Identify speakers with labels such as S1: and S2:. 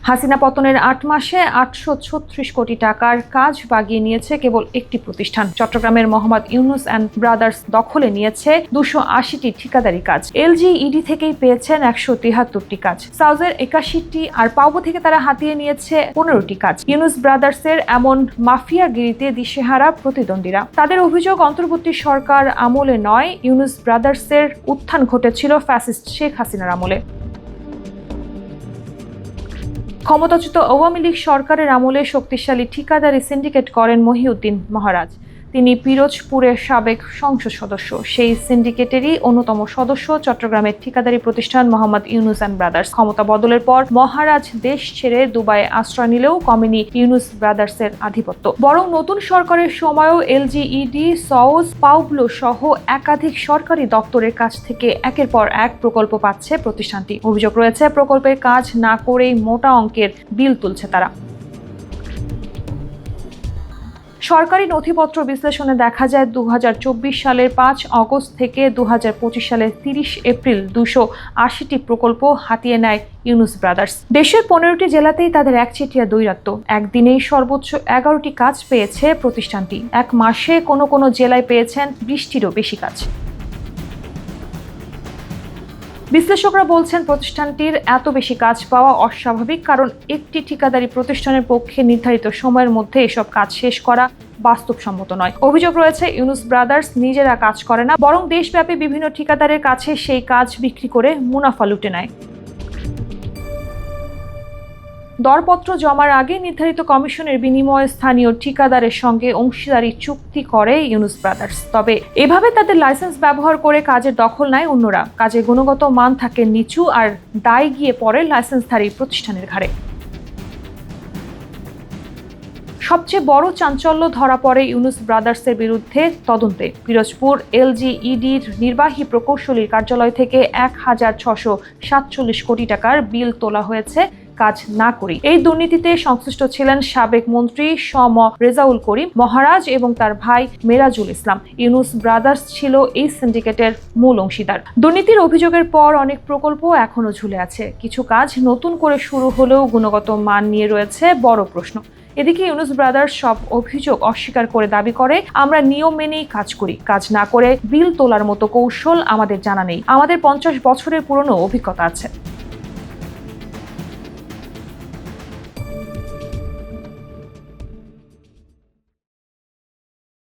S1: হাসিনা পতনের ৮ মাসে ৮৩৬ কোটি টাকার কাজ বাগিয়ে নিয়েছে কেবল একটি প্রতিষ্ঠান। চট্টগ্রামের মোহাম্মদ ইউনুস অ্যান্ড ব্রাদার্স দখলে নিয়েছে ২৮০টি ঠিকাদারি কাজ। এলজিইডি থেকেই পেয়েছেন ১৭৩টি কাজ। সাউজের ৮১টি আর পাউবো থেকে তারা হাতিয়ে নিয়েছে ১৫টি কাজ। ইউনুস ব্রাদার্সের এমন মাফিয়াগিরিতে দিশেহারা প্রতিদ্বন্দ্বীরা। তাদের অভিযোগ, অন্তর্বর্তী সরকার আমলে নয়, ইউনুস ব্রাদার্সের উত্থান ঘটেছিল ফ্যাসিস্ট শেখ হাসিনার আমলে। ক্ষমতাচ্যুত আওয়ামী লীগ সরকারের আমলে শক্তিশালী ঠিকাদারি সিন্ডিকেট করেন মহিউদ্দিন মহারাজ। তিনি পিরোজপুরের সাবেক সংসদ সদস্য। সেই সিন্ডিকেটেরই অন্যতম সদস্য চট্টগ্রামের ঠিকাদারি প্রতিষ্ঠান মোহাম্মদ ইউনুস অ্যান্ড ব্রাদার্স। ক্ষমতা বদলের পর মহারাজ দেশ ছেড়ে দুবাইয়ে আশ্রয় নিলেও কমেনি ইউনুস ব্রাদার্সের আধিপত্য। বরং নতুন সরকারের সময়ও এলজিইডি, সওজ, পাউবলো সহ একাধিক সরকারি দপ্তরের কাছ থেকে একের পর এক প্রকল্প পাচ্ছে প্রতিষ্ঠানটি। অভিযোগ রয়েছে, প্রকল্পের কাজ না করেই মোটা অঙ্কের বিল তুলছে তারা। সরকারি নথিপত্র বিশ্লেষণে দেখা যায় ২০২৪ সালের ৫ অগস্ট থেকে ২০২৫ সালের ৩০ এপ্রিল ২৮০টি প্রকল্প হাতিয়ে নেয় ইউনুস ব্রাদার্স। দেশের ১৫টি জেলাতেই তাদের একচেটিয়া দৈরাত্ম্য। একদিনেই সর্বোচ্চ ১১টি কাজ পেয়েছে প্রতিষ্ঠানটি। এক মাসে কোনো জেলায় পেয়েছেন ২০টিরও বেশি কাজ। বিশ্লেষকরা বলছেন, প্রতিষ্ঠানটির এত বেশি কাজ পাওয়া অস্বাভাবিক, কারণ একটি ঠিকাদারি প্রতিষ্ঠানের পক্ষে নির্ধারিত সময়ের মধ্যে এসব কাজ শেষ করা বাস্তবসম্মত নয়। অভিযোগ রয়েছে, ইউনুস ব্রাদার্স নিজেরা কাজ করে না, বরং দেশব্যাপী বিভিন্ন ঠিকাদারের কাছে সেই কাজ বিক্রি করে মুনাফা লুটে নেয়। দরপত্র জমার আগে নির্ধারিত কমিশনের বিনিময়ে স্থানীয় ঠিকাদারের সঙ্গে অংশীদারি চুক্তি করে ইউনুস ব্রাদার্স। তবে এভাবে তাদের লাইসেন্স ব্যবহার করে কাজের দখল নেয় অন্যরা। কাজের গুণগত মান থাকে নিচু, আর দায় গিয়ে পড়ে লাইসেন্সধারী প্রতিষ্ঠানের ঘাড়ে। সবচেয়ে বড় চাঞ্চল্য ধরা পড়ে ইউনুস ব্রাদার্সের বিরুদ্ধে তদন্তে। পিরোজপুর এলজিইডির নির্বাহী প্রকৌশলীর কার্যালয় থেকে ১,৬৪৭ কোটি টাকার বিল তোলা হয়েছে কাজ না করি। এই দুর্নীতিতে সংশ্লিষ্ট ছিলেন সাবেক মন্ত্রী রেজাউল করিম মহারাজ এবং তার ভাই মেরাজুল ইসলাম। ইউনুস ব্রাদার্স ছিল এই সিন্ডিকেটের মূল অংশীদার। দুর্নীতির অভিযোগের পর অনেক প্রকল্প এখনো ঝুলে আছে। কিছু কাজ নতুন করে শুরু হলেও গুণগত মান নিয়ে রয়েছে বড় প্রশ্ন। এদিকে ইউনুস ব্রাদার্স সব অভিযোগ অস্বীকার করে দাবি করে, আমরা নিয়ম মেনেই কাজ করি, কাজ না করে বিল তোলার মতো কৌশল আমাদের জানা নেই, আমাদের ৫০ বছরের পুরনো অভিজ্ঞতা আছে।